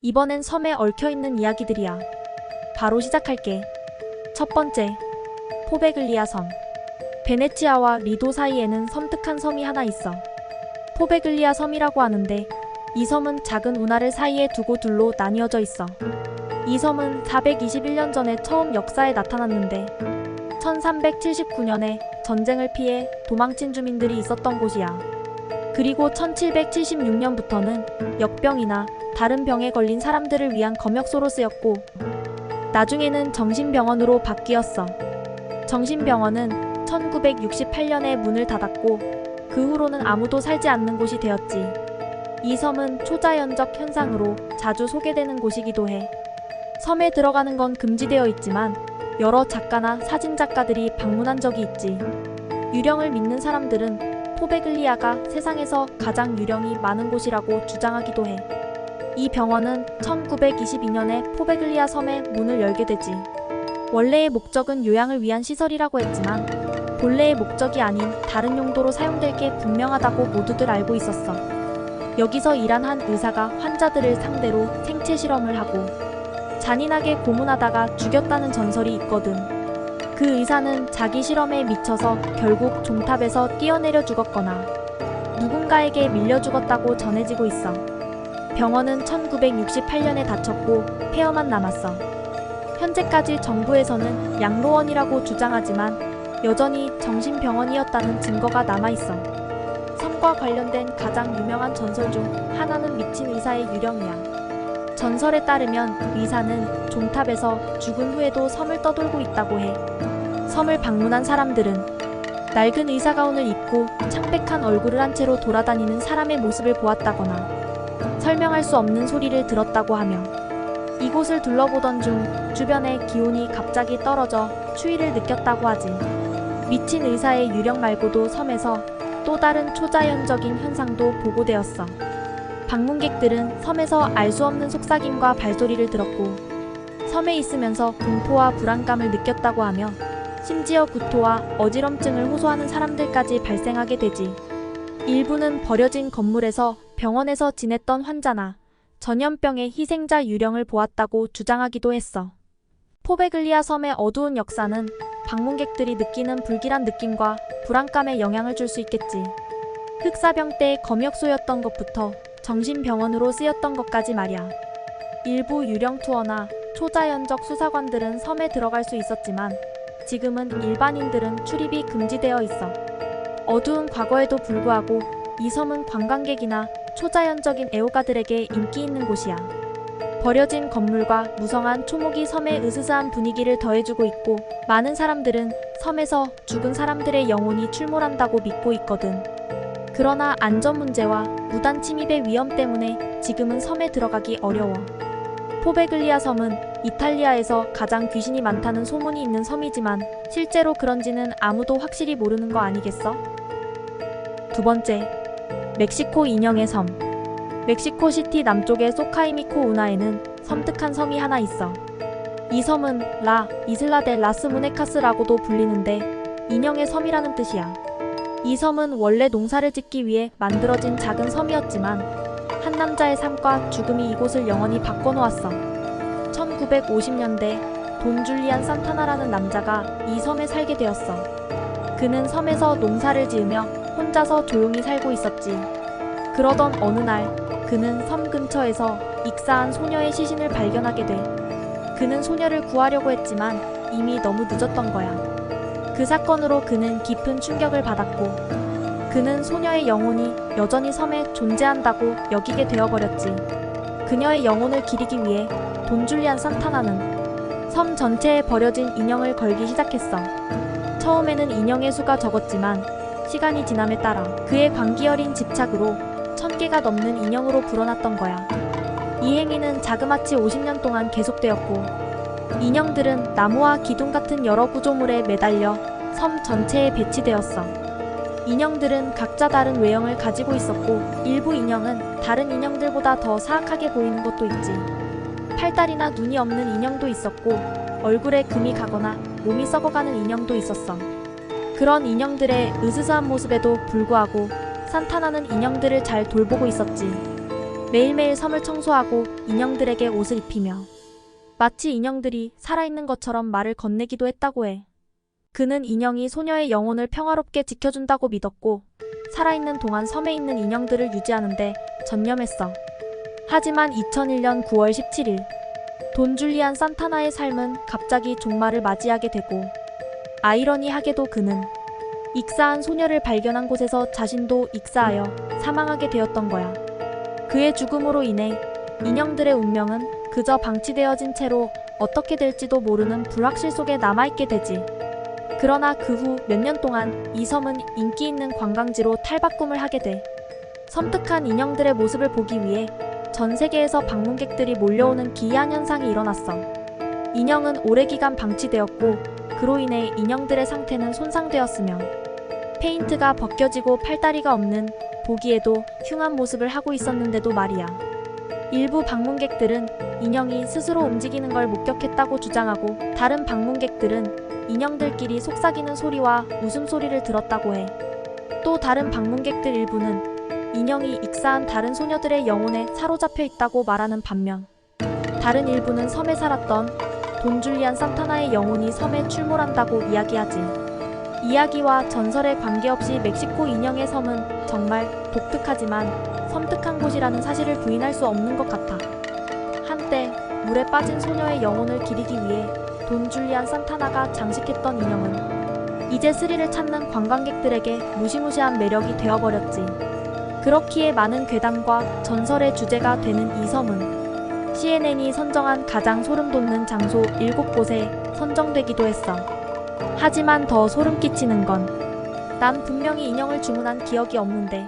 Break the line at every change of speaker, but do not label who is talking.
이번엔 섬에 얽혀있는 이야기들이야. 바로 시작할게. 첫 번째, 포베글리아 섬. 베네치아와 리도 사이에는 섬뜩한 섬이 하나 있어. 포베글리아 섬이라고 하는데 이 섬은 작은 운하를 사이에 두고 둘로 나뉘어져 있어. 이 섬은 421년 전에 처음 역사에 나타났는데 1379년에 전쟁을 피해 도망친 주민들이 있었던 곳이야. 그리고 1776년부터는 역병이나 다른 병에 걸린 사람들을 위한 검역소로 쓰였고 나중에는 정신병원으로 바뀌었어. 정신병원은 1968년에 문을 닫았고 그 후로는 아무도 살지 않는 곳이 되었지. 이 섬은 초자연적 현상으로 자주 소개되는 곳이기도 해. 섬에 들어가는 건 금지되어 있지만 여러 작가나 사진작가들이 방문한 적이 있지. 유령을 믿는 사람들은 포베글리아가 세상에서 가장 유령이 많은 곳이라고 주장하기도 해. 이 병원은 1922년에 포베글리아 섬에 문을 열게 되지. 원래의 목적은 요양을 위한 시설이라고 했지만 본래의 목적이 아닌 다른 용도로 사용될 게 분명하다고 모두들 알고 있었어. 여기서 일한 한 의사가 환자들을 상대로 생체 실험을 하고 잔인하게 고문하다가 죽였다는 전설이 있거든. 그 의사는 자기 실험에 미쳐서 결국 종탑에서 뛰어내려 죽었거나 누군가에게 밀려 죽었다고 전해지고 있어. 병원은 1968년에 닫혔고 폐허만 남았어. 현재까지 정부에서는 양로원이라고 주장하지만 여전히 정신병원이었다는 증거가 남아있어. 섬과 관련된 가장 유명한 전설 중 하나는 미친 의사의 유령이야. 전설에 따르면 의사는 종탑에서 죽은 후에도 섬을 떠돌고 있다고 해. 섬을 방문한 사람들은 낡은 의사가운을 입고 창백한 얼굴을 한 채로 돌아다니는 사람의 모습을 보았다거나 설명할 수 없는 소리를 들었다고 하며 이곳을 둘러보던 중 주변의 기온이 갑자기 떨어져 추위를 느꼈다고 하지. 미친 의사의 유령 말고도 섬에서 또 다른 초자연적인 현상도 보고되었어. 방문객들은 섬에서 알 수 없는 속삭임과 발소리를 들었고 섬에 있으면서 공포와 불안감을 느꼈다고 하며 심지어 구토와 어지럼증을 호소하는 사람들까지 발생하게 되지. 일부는 버려진 건물에서 병원에서 지냈던 환자나 전염병의 희생자 유령을 보았다고 주장하기도 했어. 포베글리아 섬의 어두운 역사는 방문객들이 느끼는 불길한 느낌과 불안감에 영향을 줄 수 있겠지. 흑사병 때의 검역소였던 것부터 정신병원으로 쓰였던 것까지 말이야. 일부 유령 투어나 초자연적 수사관들은 섬에 들어갈 수 있었지만 지금은 일반인들은 출입이 금지되어 있어. 어두운 과거에도 불구하고 이 섬은 관광객이나 초자연적인 애호가들에게 인기 있는 곳이야. 버려진 건물과 무성한 초목이 섬의 으스스한 분위기를 더해주고 있고 많은 사람들은 섬에서 죽은 사람들의 영혼이 출몰한다고 믿고 있거든. 그러나 안전 문제와 무단 침입의 위험 때문에 지금은 섬에 들어가기 어려워. 포베글리아 섬은 이탈리아에서 가장 귀신이 많다는 소문이 있는 섬이지만 실제로 그런지는 아무도 확실히 모르는 거 아니겠어? 두 번째, 멕시코 인형의 섬. 멕시코 시티 남쪽의 소카이미코 운하에는 섬뜩한 섬이 하나 있어. 이 섬은 라 이슬라 데 라스 무네카스라고도 불리는데 인형의 섬이라는 뜻이야. 이 섬은 원래 농사를 짓기 위해 만들어진 작은 섬이었지만 한 남자의 삶과 죽음이 이곳을 영원히 바꿔놓았어. 1950년대 돈 줄리안 산타나라는 남자가 이 섬에 살게 되었어. 그는 섬에서 농사를 지으며 혼자서 조용히 살고 있었지. 그러던 어느 날 그는 섬 근처에서 익사한 소녀의 시신을 발견하게 돼. 그는 소녀를 구하려고 했지만 이미 너무 늦었던 거야. 그 사건으로 그는 깊은 충격을 받았고 그는 소녀의 영혼이 여전히 섬에 존재한다고 여기게 되어버렸지. 그녀의 영혼을 기리기 위해 돈 줄리안 산타나는 섬 전체에 버려진 인형을 걸기 시작했어. 처음에는 인형의 수가 적었지만 시간이 지남에 따라 그의 광기어린 집착으로 1000개가 넘는 인형으로 불어났던 거야. 이 행위는 자그마치 50년 동안 계속되었고 인형들은 나무와 기둥 같은 여러 구조물에 매달려 섬 전체에 배치되었어. 인형들은 각자 다른 외형을 가지고 있었고 일부 인형은 다른 인형들보다 더 사악하게 보이는 것도 있지. 팔다리나 눈이 없는 인형도 있었고 얼굴에 금이 가거나 몸이 썩어가는 인형도 있었어. 그런 인형들의 으스스한 모습에도 불구하고 산타나는 인형들을 잘 돌보고 있었지. 매일매일 섬을 청소하고 인형들에게 옷을 입히며 마치 인형들이 살아있는 것처럼 말을 건네기도 했다고 해. 그는 인형이 소녀의 영혼을 평화롭게 지켜준다고 믿었고 살아있는 동안 섬에 있는 인형들을 유지하는데 전념했어. 하지만 2001년 9월 17일 돈 줄리안 산타나의 삶은 갑자기 종말을 맞이하게 되고 아이러니하게도 그는 익사한 소녀를 발견한 곳에서 자신도 익사하여 사망하게 되었던 거야. 그의 죽음으로 인해 인형들의 운명은 그저 방치되어진 채로 어떻게 될지도 모르는 불확실 속에 남아있게 되지. 그러나 그 후 몇 년 동안 이 섬은 인기 있는 관광지로 탈바꿈을 하게 돼. 섬뜩한 인형들의 모습을 보기 위해 전 세계에서 방문객들이 몰려오는 기이한 현상이 일어났어. 인형은 오래 기간 방치되었고 그로 인해 인형들의 상태는 손상되었으며 페인트가 벗겨지고 팔다리가 없는 보기에도 흉한 모습을 하고 있었는데도 말이야. 일부 방문객들은 인형이 스스로 움직이는 걸 목격했다고 주장하고 다른 방문객들은 인형들끼리 속삭이는 소리와 웃음소리를 들었다고 해. 또 다른 방문객들 일부는 인형이 익사한 다른 소녀들의 영혼에 사로잡혀 있다고 말하는 반면 다른 일부는 섬에 살았던 돈 줄리안 산타나의 영혼이 섬에 출몰한다고 이야기하지. 이야기와 전설에 관계없이 멕시코 인형의 섬은 정말 독특하지만 섬뜩한 곳이라는 사실을 부인할 수 없는 것 같아. 한때 물에 빠진 소녀의 영혼을 기리기 위해 돈 줄리안 산타나가 장식했던 인형은 이제 스릴을 찾는 관광객들에게 무시무시한 매력이 되어버렸지. 그렇기에 많은 괴담과 전설의 주제가 되는 이 섬은 CNN이 선정한 가장 소름 돋는 장소 7곳에 선정되기도 했어. 하지만 더 소름 끼치는 건 난 분명히 인형을 주문한 기억이 없는데